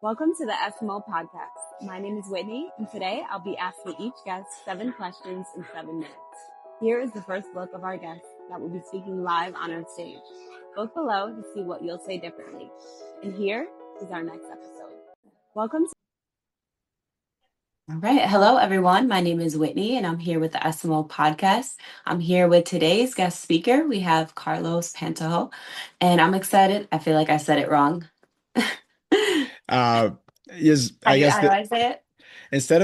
Welcome to the SMO Podcast. My name is Whitney, and today I'll be asking each guest 7 questions in 7 minutes. Here is the first look of our guest that will be speaking live on our stage. Look below to see what you'll say differently. And here is our next episode. Welcome to All right. Hello, everyone. My name is Whitney, and I'm here with the SMO Podcast. I'm here with today's guest speaker. We have Carlos Pantoja, and I'm excited. I feel like I said it wrong. Uh, is How I do, guess how do that I say it? instead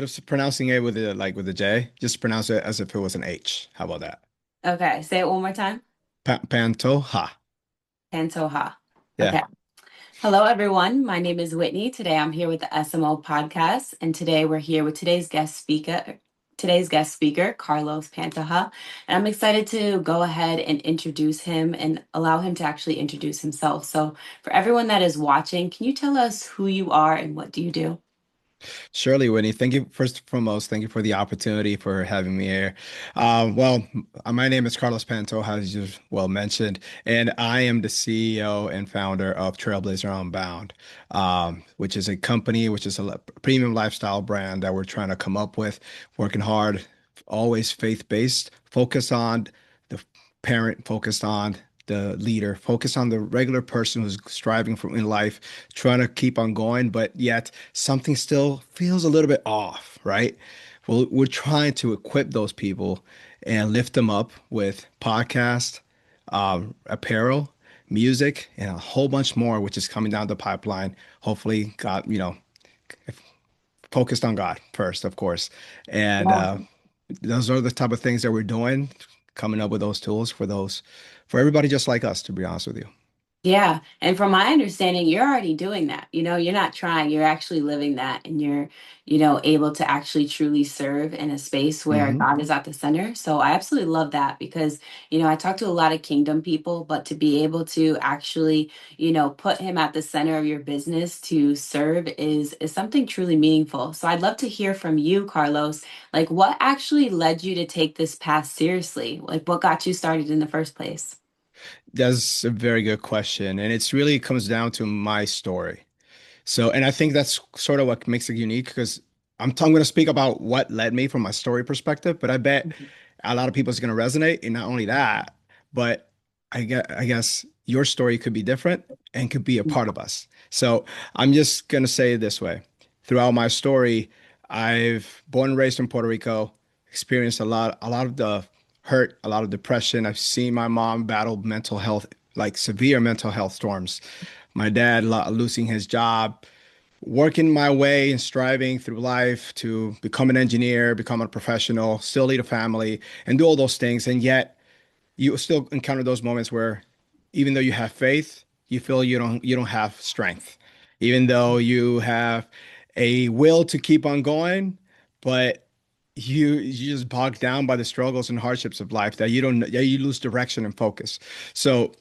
of pronouncing it with a J, just pronounce it as if it was an H. How about that? Okay. Say it one more time. Pantoja. Pantoja. Yeah. Okay. Hello, everyone. My name is Whitney. Today I'm here with the SMO Podcast, and today we're here with today's guest speaker, Carlos Pantoja. And I'm excited to go ahead and introduce him and allow him to actually introduce himself. So, for everyone that is watching, can you tell us who you are and what do you do? Surely, Whitney. Thank you. First and foremost, thank you for the opportunity for having me here. My name is Carlos Pantoja, as you well mentioned, and I am the CEO and founder of Trailblazer Unbound, which is a company, which is a premium lifestyle brand that we're trying to come up with, working hard, always faith-based, focused on the parent, focused on the leader, focused on the regular person who's striving for in life, trying to keep on going, but yet something still feels a little bit off, right? Well, we're trying to equip those people and lift them up with podcast, apparel, music, and a whole bunch more, which is coming down the pipeline. Hopefully, God, focused on God first, of course. And those are the type of things that we're doing, coming up with those tools for everybody just like us, to be honest with you. Yeah. And from my understanding, you're already doing that. You're not trying, you're actually living that and you're, able to actually truly serve in a space where Hmm. God is at the center. So I absolutely love that because, I talk to a lot of kingdom people, but to be able to actually, put him at the center of your business to serve is something truly meaningful. So I'd love to hear from you, Carlos. Like what actually led you to take this path seriously? Like what got you started in the first place? That's a very good question. And it's really comes down to my story. So, and I think that's sort of what makes it unique because I'm going to speak about what led me from my story perspective, but I bet a lot of people is going to resonate. And not only that, but I guess your story could be different and could be a part of us. So I'm just going to say it this way. Throughout my story, I've born and raised in Puerto Rico, experienced a lot of the hurt, a lot of depression. I've seen my mom battle mental health, like severe mental health storms. My dad losing his job, working my way and striving through life to become an engineer, become a professional, still lead a family, and do all those things. And yet, you still encounter those moments where, even though you have faith, you feel you don't have strength. Even though you have a will to keep on going, but you just bogged down by the struggles and hardships of life that you don't that you lose direction and focus. So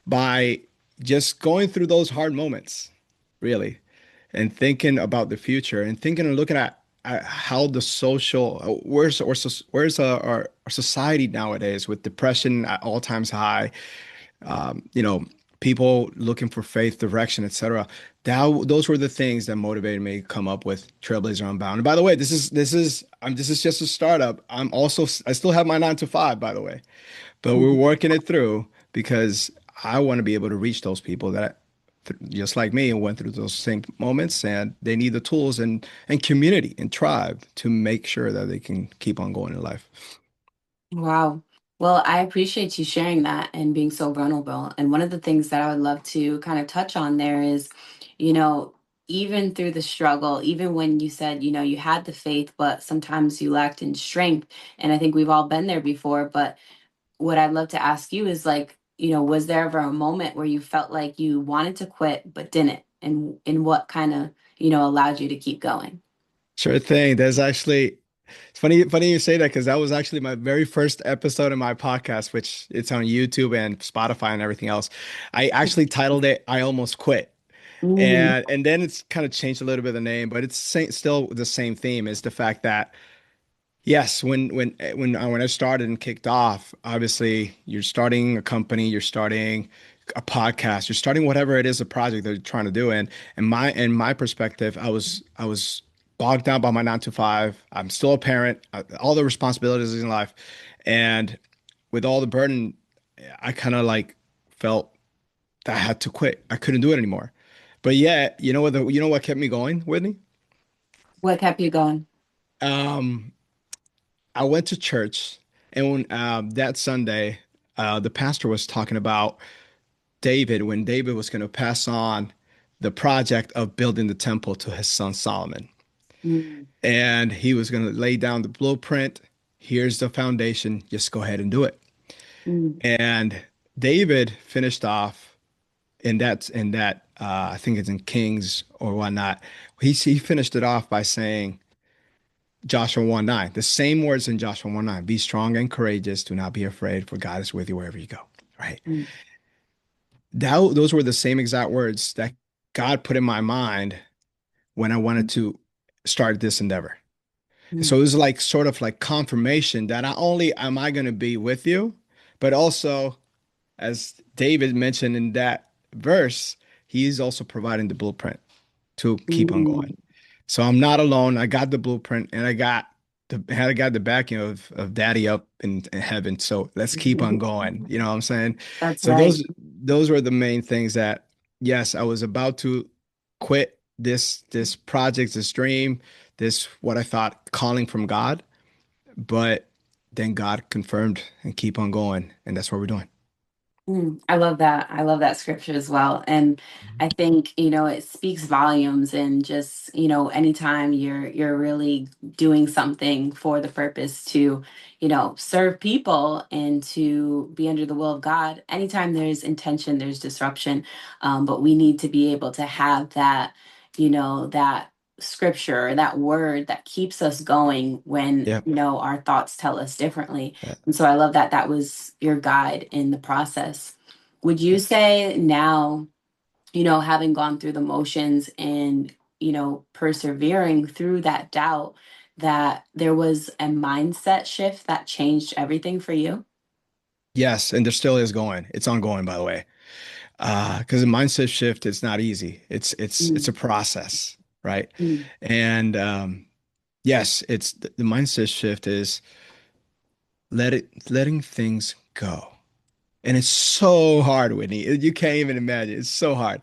by just going through those hard moments, really, and thinking about the future and thinking and looking at how the social where's our society nowadays with depression at all times high, you know, people looking for faith, direction, etc. Those were the things that motivated me to come up with Trailblazer Unbound. And by the way, this is just a startup. I still have my 9 to 5, by the way, but we're working it through because I want to be able to reach those people that just like me and went through those same moments, and they need the tools and community and tribe to make sure that they can keep on going in life. Wow. Well, I appreciate you sharing that and being so vulnerable. And one of the things that I would love to kind of touch on there is, you know, even through the struggle, even when you said, you had the faith, but sometimes you lacked in strength. And I think we've all been there before. But what I'd love to ask you is like, was there ever a moment where you felt like you wanted to quit but didn't? And what kind of, allowed you to keep going? Sure thing. There's actually it's funny you say that because that was actually my very first episode of my podcast, which it's on YouTube and Spotify and everything else. I actually titled it "I Almost Quit." Mm, And then it's kind of changed a little bit of the name, but it's still the same theme is the fact that yes, when I started and kicked off, obviously you're starting a company, you're starting a podcast, you're starting whatever it is, a project that you're trying to do. And in my perspective, I was bogged down by my 9 to 5. I'm still a parent, all the responsibilities in life, and with all the burden, I kind of like felt that I had to quit. I couldn't do it anymore. But yet, you know what kept me going, Whitney? What kept you going? Um, I went to church, and when that Sunday, the pastor was talking about David when David was going to pass on the project of building the temple to his son Solomon. Mm, And he was going to lay down the blueprint. Here's the foundation. Just go ahead and do it. mm, And David finished off I think it's in Kings or whatnot. He finished it off by saying Joshua 1:9, the same words in Joshua 1:9. Be strong and courageous. Do not be afraid, for God is with you wherever you go. Right. mm, Those were the same exact words that God put in my mind when I wanted to start this endeavor. And mm, so it was like sort of like confirmation that not only am I going to be with you, but also, as David mentioned in that verse, he's also providing the blueprint to keep on mm. going. So I'm not alone. I got the blueprint, and I got the backing of Daddy up in heaven. So let's keep on going. You know what I'm saying? That's So right. those were the main things that, yes, I was about to quit this project, this dream, this what I thought calling from God, but then God confirmed and keep on going, and that's what we're doing. I love that. I love that scripture as well. And I think, it speaks volumes, and just, anytime you're really doing something for the purpose to, serve people and to be under the will of God, anytime there's intention, there's disruption. But we need to be able to have that, that scripture, that word that keeps us going when, Yeah. our thoughts tell us differently. Yeah. And so I love that that was your guide in the process. Would you Yeah. say now, having gone through the motions and, persevering through that doubt, that there was a mindset shift that changed everything for you? Yes, and there still is going. It's ongoing, by the way. Because the mindset shift is not easy. It's Mm, a process, right? mm, And yes, it's the mindset shift is letting things go. And it's so hard, Whitney. You can't even imagine. It's so hard.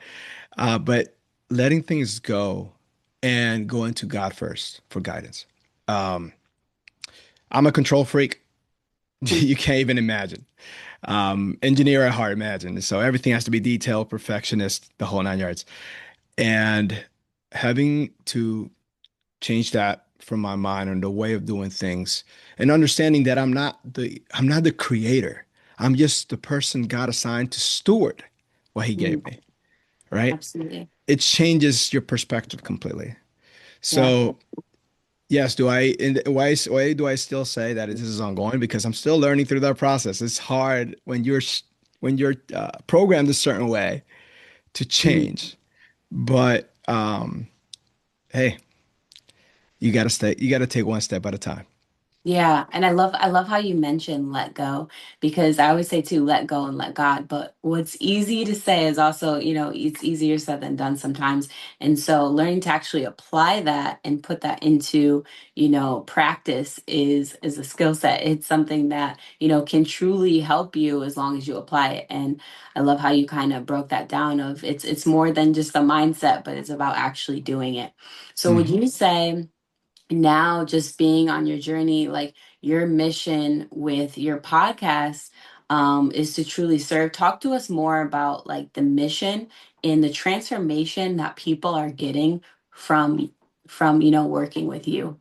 But letting things go and going to God first for guidance. Um, I'm a control freak. mm, You can't even imagine. Engineer at heart, imagine. So everything has to be detailed, perfectionist, the whole 9 yards. And having to change that from my mind and the way of doing things, and understanding that I'm not the creator. I'm just the person God assigned to steward what He mm. gave me. Right? Absolutely. It changes your perspective completely. Yeah. So yes, why do I still say that this is ongoing? Because I'm still learning through that process. It's hard when you're programmed a certain way to Mm. change. But hey, you got to take one step at a time. Yeah, and I love how you mentioned let go, because I always say too, let go and let God. But what's easy to say is also, it's easier said than done sometimes. And so learning to actually apply that and put that into, practice is a skill set. It's something that, can truly help you as long as you apply it. And I love how you kind of broke that down of it's more than just the mindset, but it's about actually doing it. So would Mhm. you say now, just being on your journey, like your mission with your podcast, is to truly serve? Talk to us more about like the mission and the transformation that people are getting from working with you.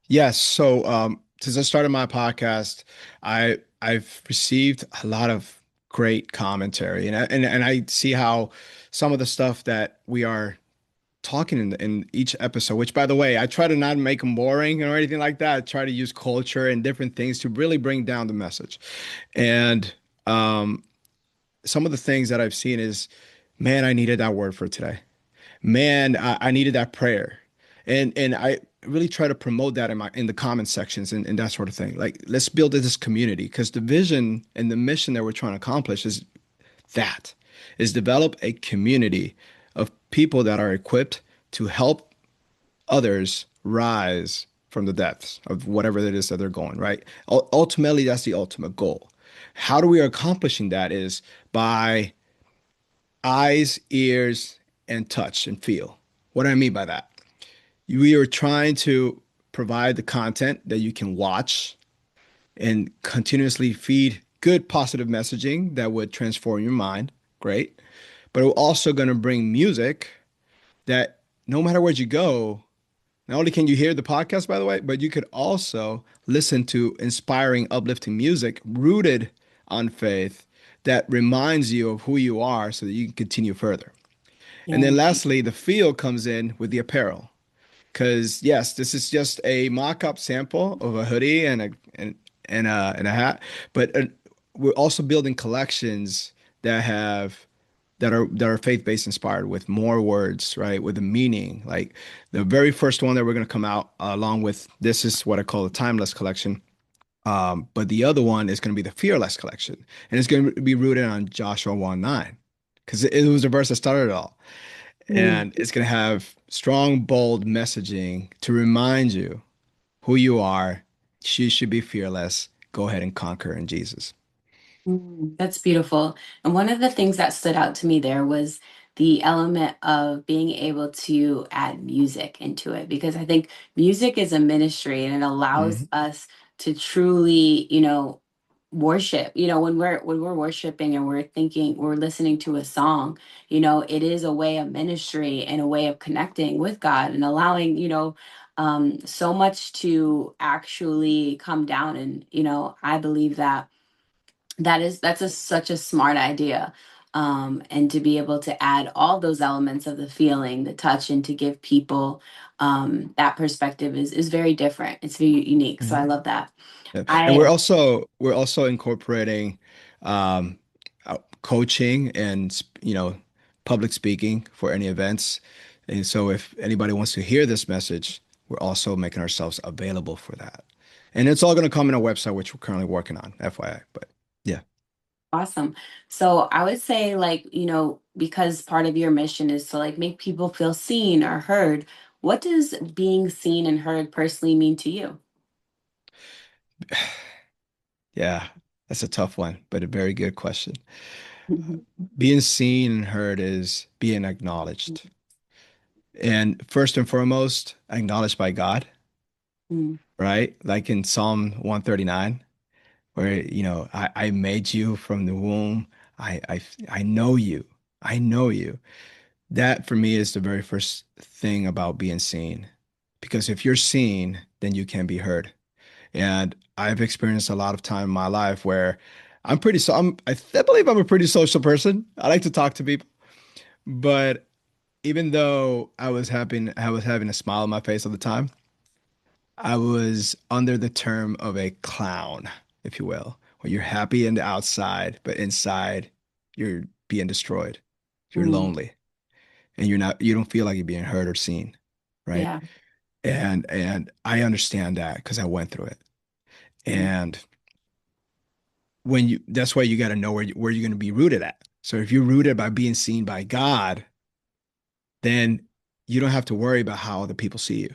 Yes. So since I started my podcast, I've received a lot of great commentary, and I see how some of the stuff that we are talking in each episode, which by the way, I try to not make them boring or anything like that. I try to use culture and different things to really bring down the message. And um, some of the things that I've seen is, man, I needed that word for today. Man, I needed that prayer. And I really try to promote that in the comment sections and that sort of thing. Like, let's build this community because the vision and the mission that we're trying to accomplish is that is develop a community of people that are equipped to help others rise from the depths of whatever it is that they're going, right? Ultimately, that's the ultimate goal. How do we are accomplishing that is by eyes, ears, and touch and feel. What do I mean by that? We are trying to provide the content that you can watch and continuously feed good positive messaging that would transform your mind. Great. But we're also going to bring music that no matter where you go, not only can you hear the podcast, by the way, but you could also listen to inspiring, uplifting music rooted on faith that reminds you of who you are so that you can continue further. And Yeah. then lastly, the feel comes in with the apparel. Because yes, this is just a mock-up sample of a hoodie and a hat, but we're also building collections that have that are faith-based inspired with more words, right? With a meaning. Like the very first one that we're going to come out along with this is what I call the timeless collection. But the other one is going to be the fearless collection, and it's going to be rooted on Joshua 1:9 because it was the verse that started it all. Mm. And it's going to have strong, bold messaging to remind you who you are. You should be fearless. Go ahead and conquer in Jesus. That's beautiful. And one of the things that stood out to me there was the element of being able to add music into it, because I think music is a ministry and it allows Mhm. us to truly, worship. When we're worshiping and we're thinking, we're listening to a song, it is a way of ministry and a way of connecting with God and allowing, so much to actually come down. And, I believe that such a smart idea. And to be able to add all those elements of the feeling, the touch, and to give people that perspective is very different. It's very unique. So I Mhm. love that. Yeah. And I we're also incorporating um, coaching and public speaking for any events. And so if anybody wants to hear this message, we're also making ourselves available for that. And it's all going to come in our website, which we're currently working on, FYI. But yeah. Awesome. So I would say, like, because part of your mission is to like make people feel seen or heard. What does being seen and heard personally mean to you? Yeah, that's a tough one, but a very good question. Being seen and heard is being acknowledged. And first and foremost, acknowledged by God, Mm, right? Like in Psalm 139, where, I made you from the womb. I know you. I know you. That for me is the very first thing about being seen. Because if you're seen, then you can be heard. And I've experienced a lot of time in my life where I believe I'm a pretty social person. I like to talk to people. But even though I was having a smile on my face all the time, I was under the term of a clown, if you will, where you're happy in the outside, but inside you're being destroyed. You're mm, lonely and you don't feel like you're being heard or seen, right? yeah. And I understand that because I went through it. Mm, And that's why you got to know where you're going to be rooted at. So if you're rooted by being seen by God, then you don't have to worry about how other people see you,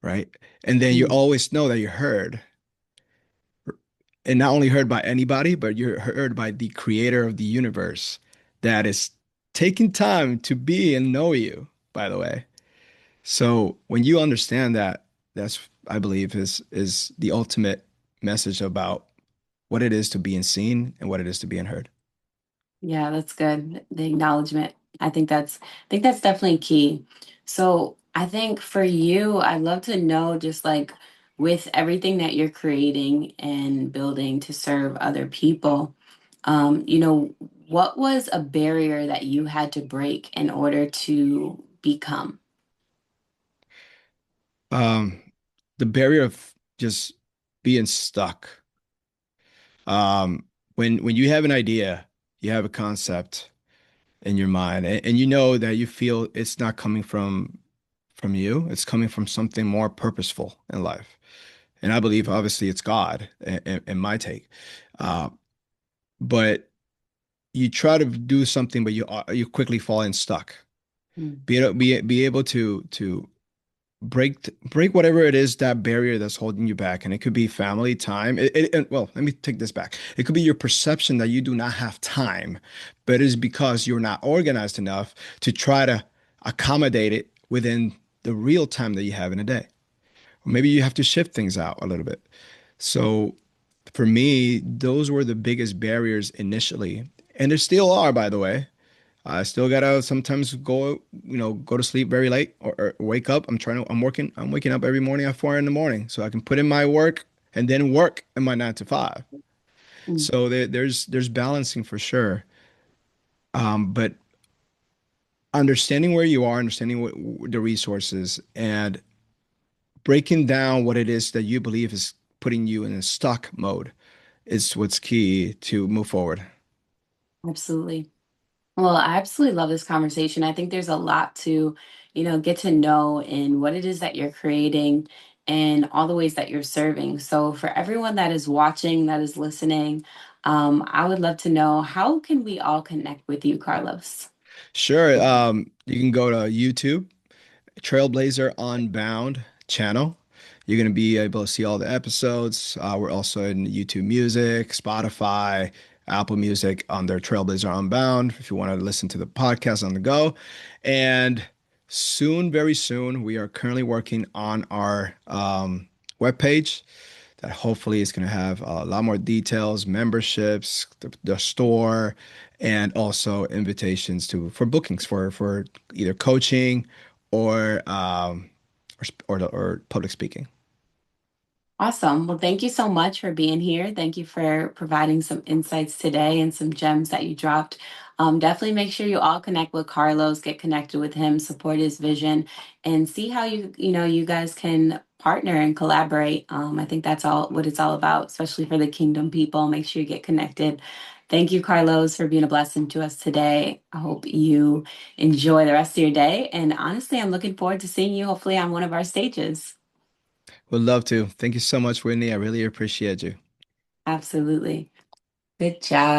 right? And then you mm, always know that you're heard, and not only heard by anybody, but you're heard by the creator of the universe that is taking time to be and know you, by the way. So when you understand that, that's, I believe, is the ultimate message about what it is to being seen and what it is to being heard. yeah, that's good. The acknowledgement. I think that's definitely key. So I think for you, I'd love to know, just like with everything that you're creating and building to serve other people, what was a barrier that you had to break in order to become? Um, the barrier of just being stuck. Um, when you have an idea, you have a concept in your mind, and you know that you feel it's not coming from you, it's coming from something more purposeful in life. And I believe obviously it's God in my take. Uh, but you try to do something, but you quickly fall in stuck. Mm. Be able to break whatever it is, that barrier that's holding you back, and it could be family time. Well, let me take this back. It could be your perception that you do not have time, but it is because you're not organized enough to try to accommodate it within the real time that you have in a day. Or maybe you have to shift things out a little bit. So for me, those were the biggest barriers initially, and there still are, by the way. I still gotta sometimes go to sleep very late, or wake up. I'm waking up every morning at 4 in the morning so I can put in my work and then work in my 9 to 5. Mm. So there's balancing for sure. But understanding where you are, understanding the resources, and breaking down what it is that you believe is putting you in a stuck mode is what's key to move forward. Absolutely. Well, I absolutely love this conversation. I think there's a lot to, get to know in what it is that you're creating and all the ways that you're serving. So for everyone that is watching, that is listening, I would love to know, how can we all connect with you, Carlos? Sure. You can go to YouTube, Trailblazer Unbound channel. You're going to be able to see all the episodes. We're also in YouTube Music, Spotify, Apple Music under Trailblazer Unbound if you want to listen to the podcast on the go. And soon, very soon, we are currently working on our webpage that hopefully is going to have a lot more details, memberships, the store, and also invitations to for bookings for either coaching or or public speaking. Awesome. Well, thank you so much for being here. Thank you for providing some insights today and some gems that you dropped. Definitely make sure you all connect with Carlos, get connected with him, support his vision, and see how you guys can partner and collaborate. I think that's all what it's all about, especially for the kingdom people. Make sure you get connected. Thank you, Carlos, for being a blessing to us today. I hope you enjoy the rest of your day. And honestly, I'm looking forward to seeing you hopefully on one of our stages. Would love to. Thank you so much, Whitney. I really appreciate you. Absolutely. Good job.